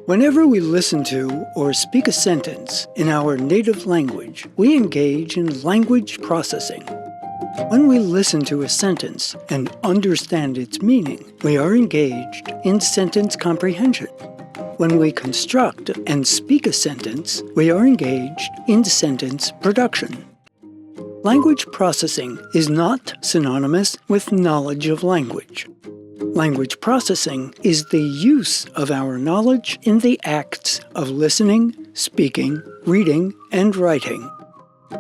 Whenever we listen to or speak a sentence in our native language, we engage in language processing. When we listen to a sentence and understand its meaning, we are engaged in sentence comprehension. When we construct and speak a sentence, we are engaged in sentence production. Language processing is not synonymous with knowledge of language. Language processing is the use of our knowledge in the acts of listening, speaking, reading, and writing.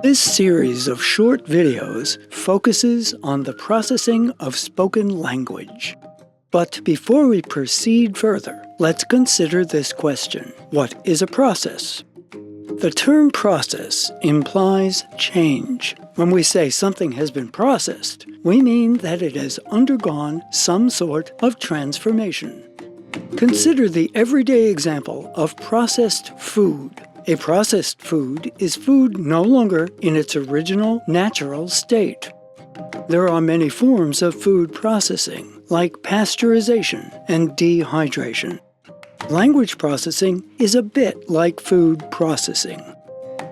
This series of short videos focuses on the processing of spoken language. But before we proceed further, let's consider this question: what is a process? The term process implies change. When we say something has been processed, we mean that it has undergone some sort of transformation. Consider the everyday example of processed food. A processed food is food no longer in its original natural state. There are many forms of food processing, like pasteurization and dehydration. Language processing is a bit like food processing.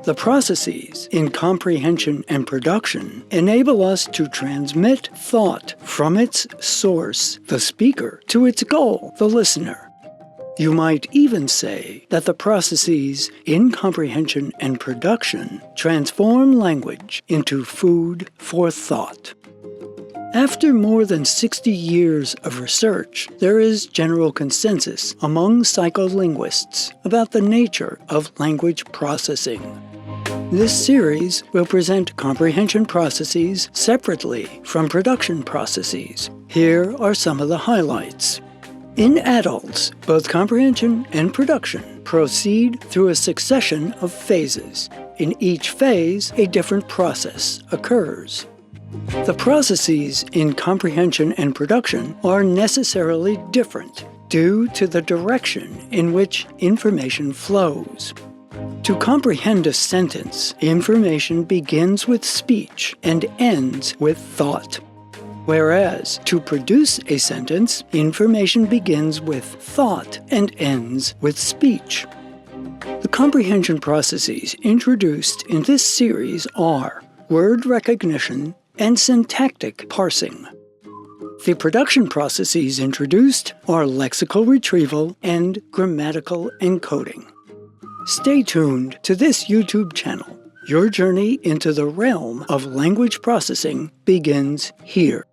The processes in comprehension and production enable us to transmit thought from its source, the speaker, to its goal, the listener. You might even say that the processes in comprehension and production transform language into food for thought. After more than 60 years of research, there is general consensus among psycholinguists about the nature of language processing. This series will present comprehension processes separately from production processes. Here are some of the highlights. In adults, both comprehension and production proceed through a succession of phases. In each phase, a different process occurs. The processes in comprehension and production are necessarily different due to the direction in which information flows. To comprehend a sentence, information begins with speech and ends with thought. Whereas, to produce a sentence, information begins with thought and ends with speech. The comprehension processes introduced in this series are word recognition and syntactic parsing. The production processes introduced are lexical retrieval and grammatical encoding. Stay tuned to this YouTube channel. Your journey into the realm of language processing begins here.